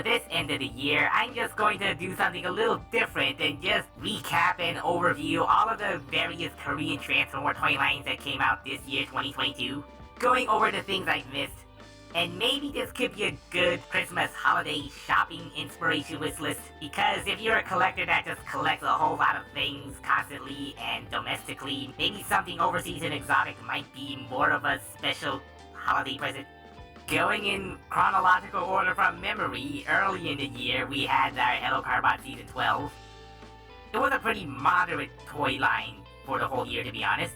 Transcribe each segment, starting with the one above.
this end of the year, I'm just going to do something a little different and just recap and overview all of the various Korean Transformer Toylines that came out this year, 2022. Going over the things I've missed. And maybe this could be a good Christmas holiday shopping inspiration wish list, because if you're a collector that just collects a whole lot of things constantly and domestically, maybe something overseas and exotic might be more of a special holiday present. Going in chronological order from memory, early in the year we had our Hellokarbot Season 12. It was a pretty moderate toy line for the whole year, to be honest.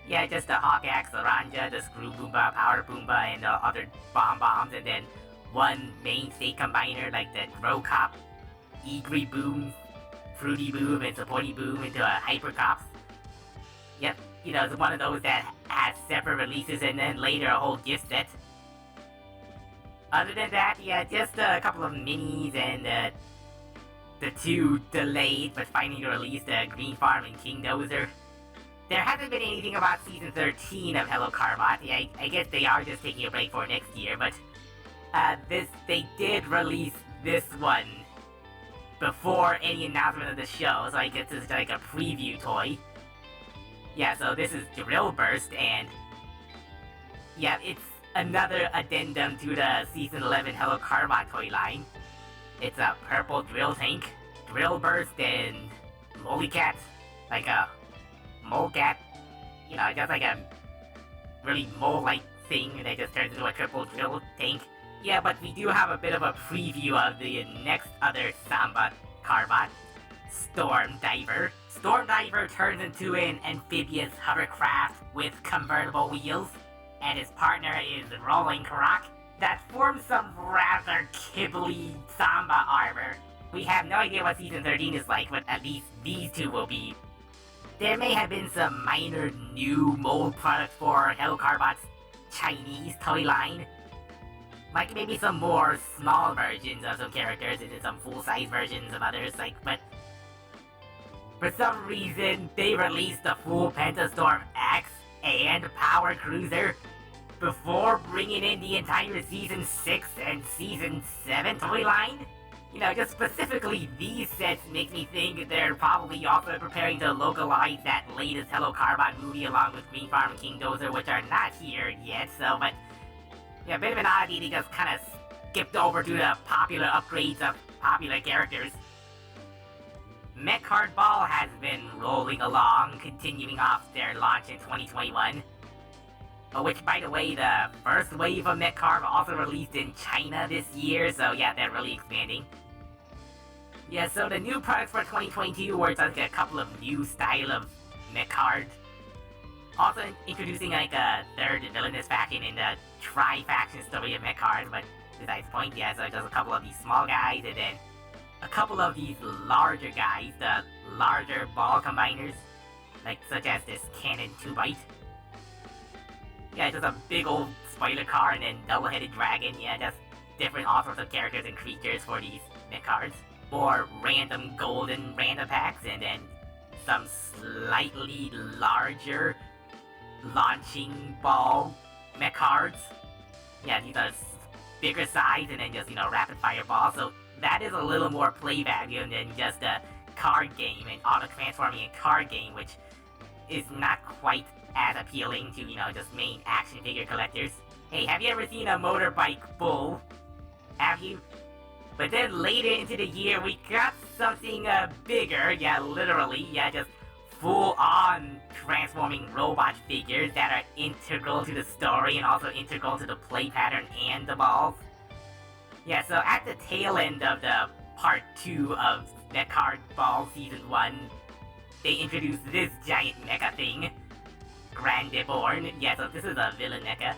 Yeah, just the Hawk Axe, the Ranja, the Screw Boomba, Power Boomba, and the other bombs, and then one mainstay combiner like the Grow Cop, Egri Boom, Fruity Boom, and Supporty Boom into a Hyper Cops. Yep, you know, it's one of those that has separate releases and then later a whole gift set. Other than that, yeah, just a couple of minis and the two delayed but finally released, Green Farm and King Dozer. There hasn't been anything about Season 13 of Hellokarbot. Yeah, I guess they are just taking a break for next year, but they did release this one before any announcement of the show, so I guess it's like a preview toy. Yeah, so this is Drill Burst, and yeah, it's another addendum to the Season 11 Hellokarbot toy line. It's a purple drill tank, Drill Burst, and Molecat, like a Molecat, you know, just like a really mole-like thing that just turns into a triple drill tank. Yeah, but we do have a bit of a preview of the next other Samba Carbot, Storm Diver. Storm Diver turns into an amphibious hovercraft with convertible wheels, and his partner is Rolling Croc that forms some rather kibbly Samba armor. We have no idea what Season 13 is like, but at least these two will be. There may have been some minor new mold products for Hellokarbot's Chinese toy line. Like maybe some more small versions of some characters and then some full-size versions of others, but for some reason they released the full Pentastorm X and Power Cruiser before bringing in the entire Season 6 and Season 7 toy line. You know, just specifically these sets make me think they're probably also preparing to localize that latest Hellokarbot movie along with Green Farm and King Dozer, which are not here yet, so, but yeah, a bit of an oddity they just kind of skipped over to the popular upgrades of popular characters. Mecard Ball has been rolling along, continuing off their launch in 2021. Which, by the way, the first wave of Mecard also released in China this year, so yeah, they're really expanding. Yeah, so the new products for 2022 were like a couple of new style of Mecard. Also introducing like a third villainous faction in the tri-faction story of Mecard, but besides the point, yeah, so just a couple of these small guys and then a couple of these larger guys, the larger ball combiners, like such as this Cannon 2-Bite. Yeah, just a big old spoiler car and then double-headed dragon, yeah, just different all sorts of characters and creatures for these Mecards. More random golden random packs and then some slightly larger launching ball Mecards. Yeah, these are bigger size and then just, you know, rapid fire ball, so that is a little more play value than just a card game, an auto-transforming card game, which is not quite as appealing to, you know, just main action figure collectors. Hey, have you ever seen a motorbike bull? Have you? But then later into the year, we got something bigger, yeah, literally, yeah, just full-on transforming robot figures that are integral to the story and also integral to the play pattern and the balls. Yeah, so at the tail end of the part 2 of Mecard Ball Season 1, they introduced this giant mecha thing, Grandeborn. Yeah, so this is a villain mecha.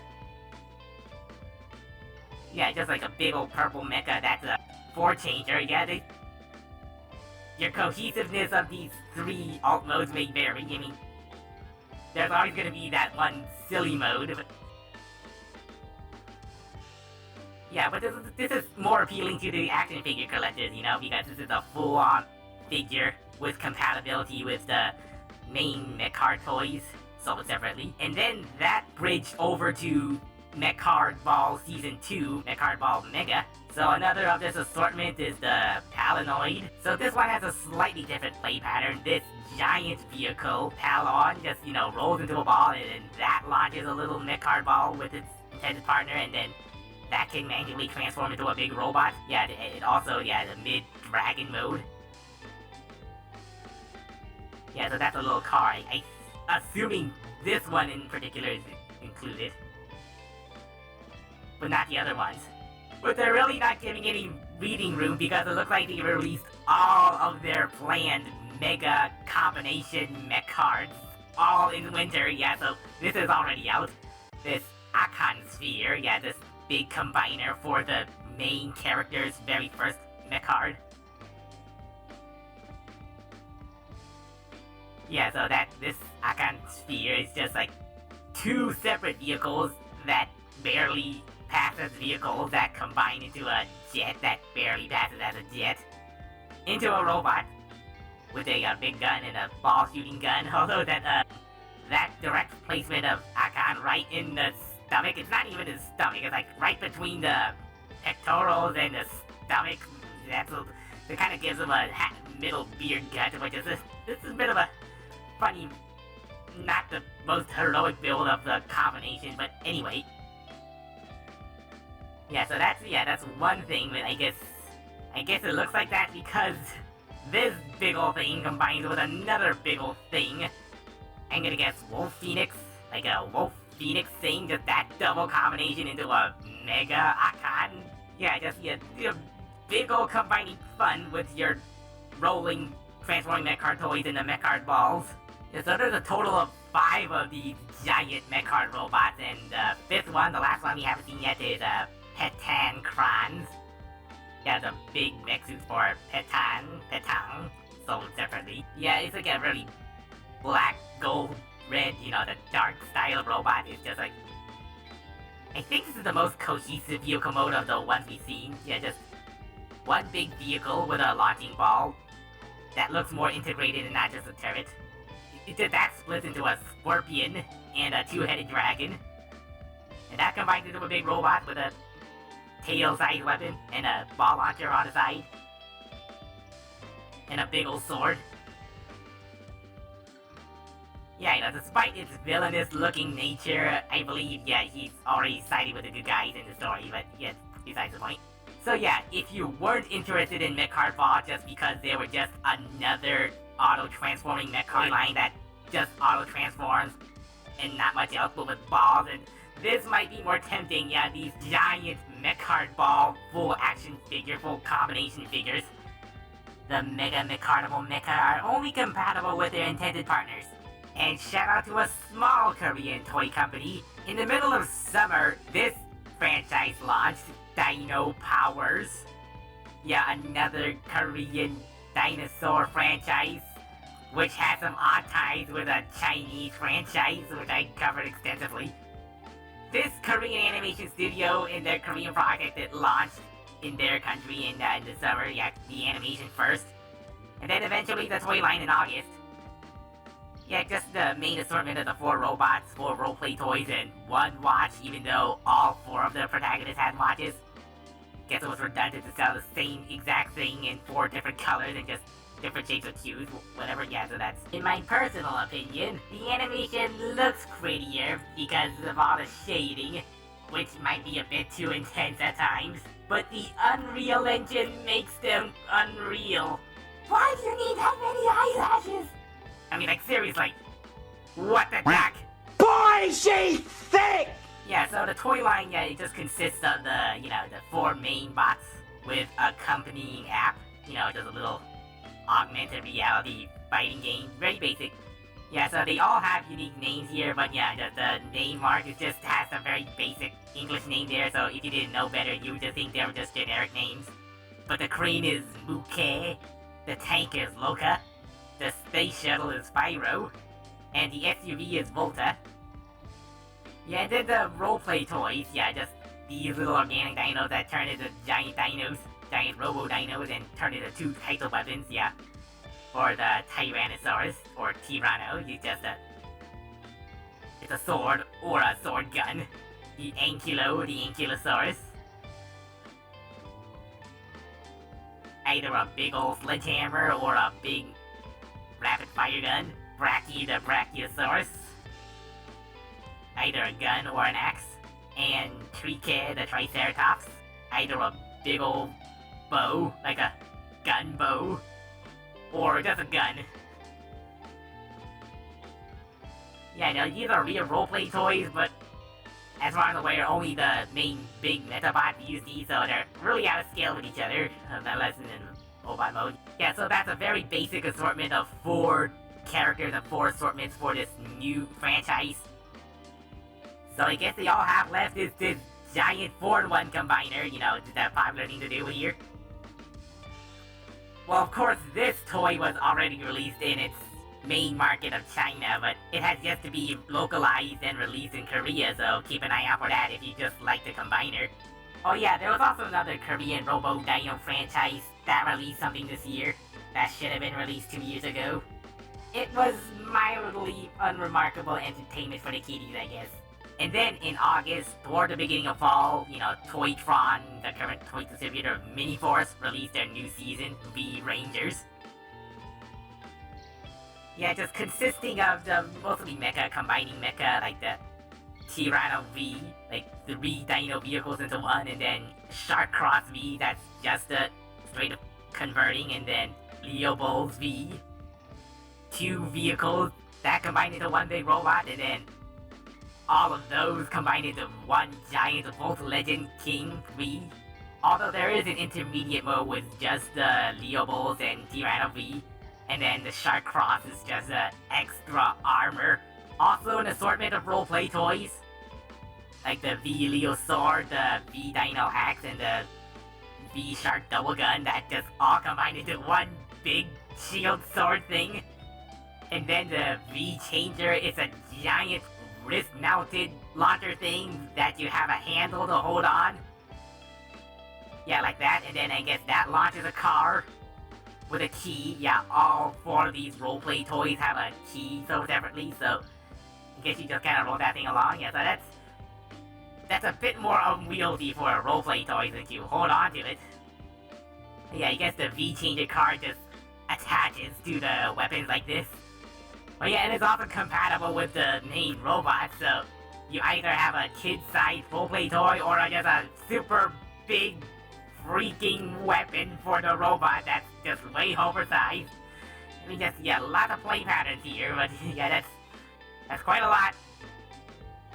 Yeah, just like a big old purple mecha that's a 4-changer. Yeah, your cohesiveness of these 3 alt modes may vary. I mean, there's always gonna be that one silly mode, but yeah, but this is more appealing to the action figure collectors, you know, because this is a full-on figure with compatibility with the main Mecard toys, sold separately. And then that bridged over to Mecard Ball Season 2, Mecard Ball Mega. So another of this assortment is the Palanoid. So this one has a slightly different play pattern. This giant vehicle, Palon, just, rolls into a ball, and that launches a little Mecard ball with its intended partner, and then that can manually transform into a big robot. Yeah, it also, the mid-dragon mode. Yeah, so that's a little car. Assuming this one in particular is included. But not the other ones. But they're really not giving any reading room because it looks like they released all of their planned Mega combination mech cards all in winter. Yeah, so this is already out. This Akon Sphere, this big combiner for the main character's very first mech card. Yeah, so this Akon Sphere is just like two separate vehicles that barely pass as vehicles that combine into a jet that barely passes as a jet into a robot with a big gun and a ball shooting gun. Although that direct placement of Akon right in the stomach, it's not even his stomach, it's like right between the pectorals and the stomach. It kind of gives him a middle beard gut, which is this is a bit of a funny, not the most heroic build of the combination, but anyway. Yeah, so that's one thing, but I guess it looks like that because this big ol' thing combines with another big ol' thing. I'm gonna guess Wolf Phoenix, like a Wolf Phoenix thing, just that double combination into a Mega Akon. Yeah, just big ol' combining fun with your rolling, transforming Mecard toys into Mecard balls. Yeah, so there's a total of 5 of these giant Mecard robots, and the 5th one, the last one we haven't seen yet, is Petan Krans. Yeah, the big mech suit for Petang, sold separately. Yeah, it's like a really black, gold, red, the dark style of robot. It's just like, I think this is the most cohesive vehicle mode of the ones we've seen. Yeah, just one big vehicle with a launching ball that looks more integrated and not just a turret. That splits into a scorpion and a 2-headed dragon. And that combines into a big robot with a tail-sized weapon and a ball launcher on the side. And a big old sword. Yeah, despite its villainous-looking nature, I believe, he's already sided with the good guys in the story, but besides the point. So if you weren't interested in Mecard Ball just because they were just another auto-transforming Mecard line that just auto-transforms and not much else but with balls, and this might be more tempting. These giant Mecard Ball full action figure, full combination figures. The Mega Mecardable Mecha are only compatible with their intended partners. And shout out to a small Korean toy company. In the middle of summer, this franchise launched, Dino Powers. Another Korean dinosaur franchise, which has some odd ties with a Chinese franchise, which I covered extensively. This Korean animation studio in their Korean project that launched in their country in the summer, the animation first, and then eventually the toy line in August. Just the main assortment of the 4 robots, 4 roleplay toys, and 1 watch, even though all 4 of the protagonists had watches. Guess it was redundant to sell the same exact thing in 4 different colors and just different shapes of hues, whatever. So that's, in my personal opinion, the animation looks prettier because of all the shading, which might be a bit too intense at times, but the Unreal Engine makes them unreal. Why do you need that many eyelashes? I mean, seriously, what the heck? Boy, she's thick! So the toy line, it just consists of the 4 main bots with accompanying app, just a little augmented reality fighting game, very basic. So they all have unique names here, but the name mark is just has some very basic English name there, so if you didn't know better, you would just think they were just generic names. But the crane is Muke, the tank is Loka, the space shuttle is Spyro, and the SUV is Volta. And then the roleplay toys, just these little organic dinos that turn into giant dinos, giant robo-dinos, and turn into 2 types of weapons, For the Tyrannosaurus, or Tyranno, it's a sword or a sword gun. the Ankylosaurus. Either a big old sledgehammer or a big rapid fire gun, Brachie the Brachiosaurus. Either a gun or an axe, and Trike the Triceratops. Either a big old bow, like a gun bow, or just a gun. Yeah, now these are real roleplay toys, but as far as I'm aware, only the main big Metabots use these, so they're really out of scale with each other, unless in Robot mode. Yeah, so that's a very basic assortment of 4 characters and 4 assortments for this new franchise. So I guess they all have left is this giant 4-in-1 combiner, you know, the popular thing to do here. Well, of course, this toy was already released in its main market of China, but it has yet to be localized and released in Korea, so keep an eye out for that if you just like the combiner. Oh yeah, there was also another Korean Robo Dino franchise that released something this year that should have been released 2 years ago. It was mildly unremarkable entertainment for the kiddies, I guess. And then in August, toward the beginning of fall, you know, Toytron, the current toy distributor of Miniforce, released their new season, V-Rangers. Yeah, just consisting of the mostly mecha, combining mecha, like the Tyranno V, like 3 dino vehicles into one, and then Shark Cross V, that's just a straight up converting, and then Leo Bulls V, 2 vehicles that combine into one big robot, and then all of those combined into one giant Volt Legend King V. Although there is an intermediate mode with just the Leo Bulls and Tyranno V, and then the Shark Cross is just extra armor. Also an assortment of roleplay toys, like the V Leo Sword, the V Dino Axe, and the V Shark Double Gun that just all combined into one big shield sword thing. And then the V Changer is a giant wrist-mounted launcher thing that you have a handle to hold on. Yeah, like that, and then I guess that launches a car with a key. Yeah, all 4 of these roleplay toys have a key so separately, so I guess you just kind of roll that thing along. Yeah, so that's a bit more unwieldy for a roleplay toy since you hold on to it. Yeah, I guess the V-Changer card just attaches to the weapons like this. Oh yeah, and it's also compatible with the main robot, so you either have a kid-sized roleplay toy or just a super big freaking weapon for the robot that's just way oversized. I mean, just, yeah, lots of play patterns here, but yeah, that's quite a lot.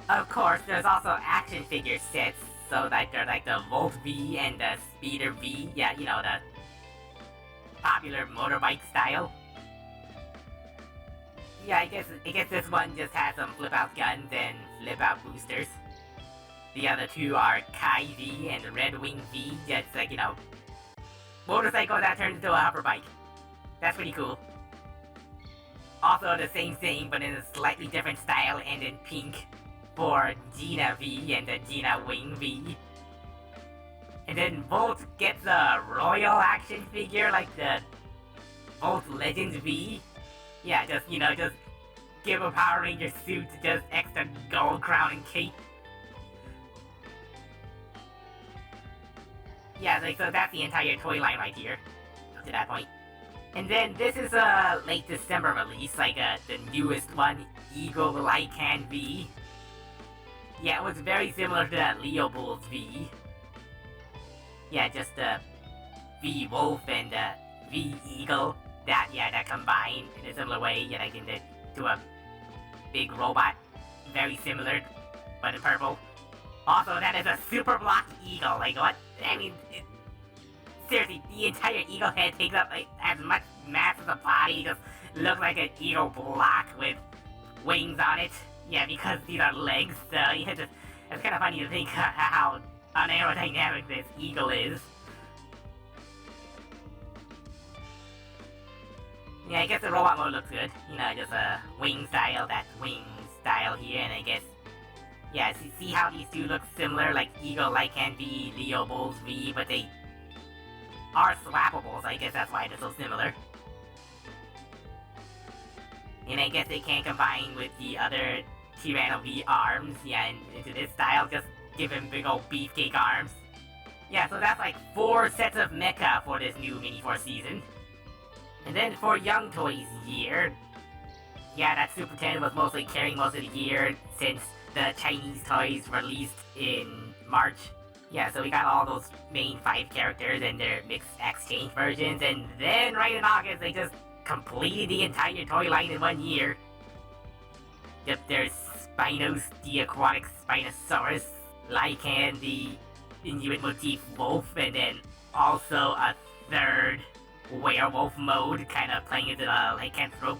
Of course, there's also action figure sets, so that they're like the Volt V and the Speeder V, yeah, you know, the popular motorbike style. Yeah, I guess this one just has some flip-out guns and flip-out boosters. The other 2 are Kai V and Red Wing V, just like, you know, motorcycle that turns into a hover bike. That's pretty cool. Also the same thing, but in a slightly different style and in pink for Gina V and the Gina Wing V. And then Volt gets a royal action figure like the Volt Legends V. Yeah, just, you know, just give a Power Ranger suit just extra gold crown and cape. Yeah, like, so that's the entire toy line right here, up to that point. And then this is a late December release, like the newest one, Eagle Lycan V. Yeah, it was very similar to that Leo Bulls V. Yeah, just the V Wolf and the V Eagle. That combined in a similar way, yeah, like to a big robot. Very similar, but in purple. Also, that is a super block eagle, like what? I mean, seriously, the entire eagle head takes up like as much mass as a body, just looks like an eagle block with wings on it. Yeah, because these are legs, so yeah, it's kind of funny to think how unaerodynamic this eagle is. Yeah, I guess the robot mode looks good. You know, just a wing style, that wing style here, and I guess, yeah, see how these 2 look similar, like Eagle Lycan V, Leo Bulls V, but they are swappable, so I guess that's why they're so similar. And I guess they can't combine with the other Tyranno V arms, yeah, and into this style, just give him big old beefcake arms. Yeah, so that's like 4 sets of mecha for this new Miniforce season. And then for Young Toys year, yeah, that Super 10 was mostly carrying most of the year since the Chinese toys released in March. Yeah, so we got all those main 5 characters and their mixed exchange versions, and then right in August they just completed the entire toy line in 1 year. Yep, there's Spinos, the aquatic Spinosaurus, Lycan, the Inuit motif wolf, and then also a 3rd werewolf mode, kind of playing into the lycanthrope.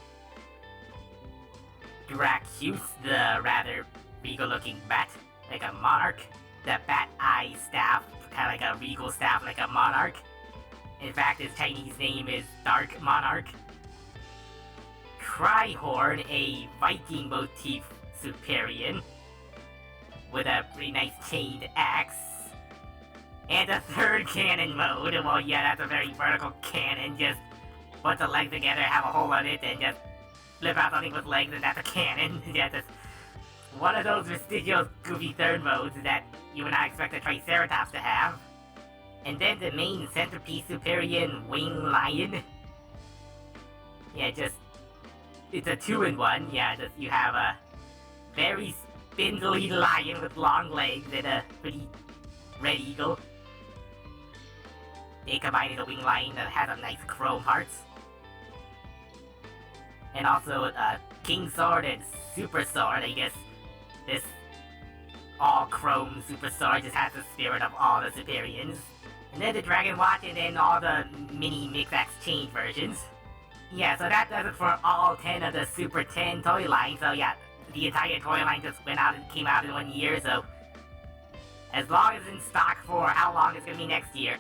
Dracuse, the rather regal-looking bat, like a monarch. The bat eye staff, kind of like a regal staff, like a monarch. In fact, his Chinese name is Dark Monarch. Cryhorn, a Viking motif Superior, with a pretty nice chained axe. And a 3rd cannon mode. Well, yeah, that's a very vertical cannon. Just put the legs together, have a hole on it, and just flip out something with legs, and that's a cannon. Yeah, that's one of those vestigial goofy 3rd modes that you and I expect a Triceratops to have. And then the main centerpiece Superior Wing Lion. Yeah, just it's a 2-in-1. Yeah, just you have a very spindly lion with long legs and a pretty red eagle. They combine in a wing lion that has a nice chrome hearts. And also a King Sword and Super Sword, I guess. This all chrome Super Sword just has the spirit of all the Superiors. And then the Dragon Watch and then all the mini mix exchange versions. Yeah, so that does it for all 10 of the Super 10 toy lines. So yeah, the entire toy line just went out and came out in 1 year, so as long as it's in stock for how long it's gonna be next year,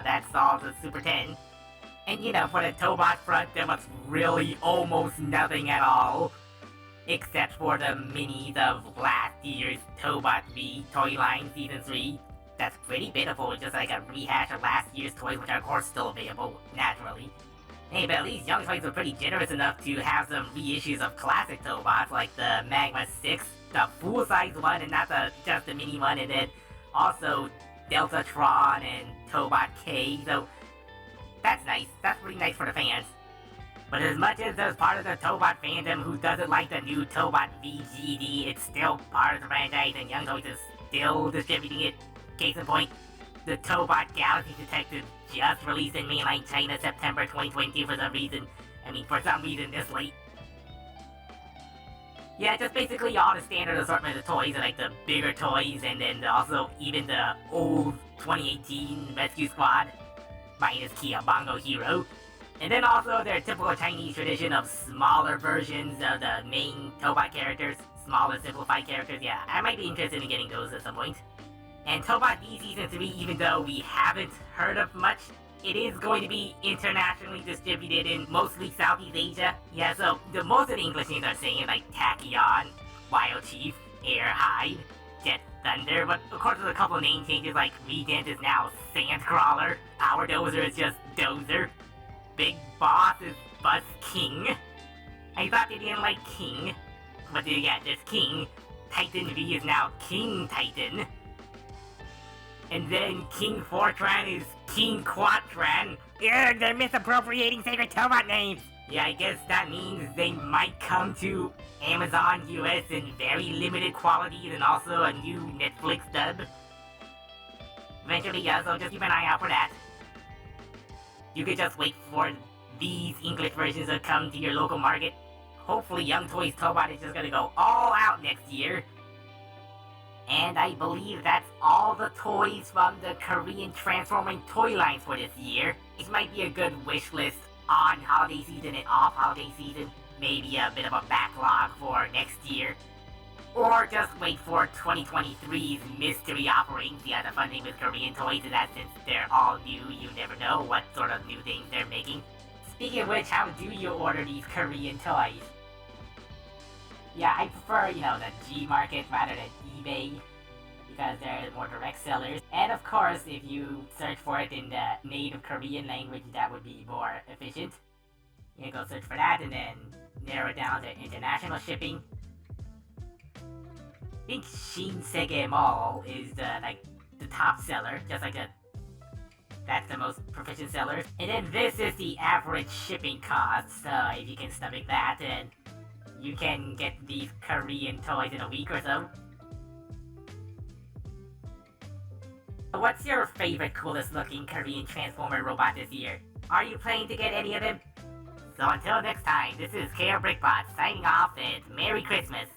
that's all the Super 10. And you know, for the Tobot front, there was really almost nothing at all, except for the minis of last year's Tobot V Toyline Season 3. That's pretty pitiful, just like a rehash of last year's toys, which are of course still available, naturally. Hey, but at least Young Toys were pretty generous enough to have some reissues of classic Tobots, like the Magma 6, the full-size one, and not just the mini one, and then also Deltatron and Tobot K, so that's nice. That's pretty nice for the fans. But as much as there's part of the Tobot fandom who doesn't like the new Tobot VGD, it's still part of the franchise, and Young Toys is still distributing it. Case in point, the Tobot Galaxy Detective just released in mainland China September 2020 for some reason. I mean, for some reason this late. Yeah, just basically all the standard assortment of toys, like the bigger toys, and then also even the old 2018 Rescue Squad, minus Kia Bongo Hero. And then also their typical Chinese tradition of smaller versions of the main Tobot characters, smaller simplified characters. Yeah, I might be interested in getting those at some point. And Tobot V Season 3, even though we haven't heard of much, it is going to be internationally distributed in mostly Southeast Asia. Yeah, so most of the English names are saying like Tachyon, Wild Chief, Airhide, Jet Thunder, but of course there's a couple name changes like Regent is now Sandcrawler, Our Dozer is just Dozer, Big Boss is Buzz King. I thought they didn't like King, but yeah, just King. Titan V is now King Titan. And then King Fortran is King Quatran. Ugh, they're misappropriating sacred Tobot names! Yeah, I guess that means they might come to Amazon US in very limited qualities and also a new Netflix dub. Eventually, yeah, so just keep an eye out for that. You could just wait for these English versions to come to your local market. Hopefully Young Toys Tobot is just gonna go all out next year. And I believe that's all the toys from the Korean Transformer Toylines for this year. It might be a good wish list on holiday season and off holiday season. Maybe a bit of a backlog for next year. Or just wait for 2023's mystery offerings. Yeah, the fun thing with Korean toys is that since they're all new, you never know what sort of new things they're making. Speaking of which, how do you order these Korean toys? Yeah, I prefer, the G Market rather than eBay, because they're more direct sellers. And of course, if you search for it in the native Korean language, that would be more efficient. You can go search for that and then narrow it down to international shipping. I think Shinsege Mall is the top seller, just like that's the most proficient seller. And then this is the average shipping cost, so if you can stomach that, then you can get these Korean toys in a week or so. What's your favorite coolest looking Korean Transformer robot this year? Are you planning to get any of them? So until next time, this is KRBrickBot signing off and Merry Christmas!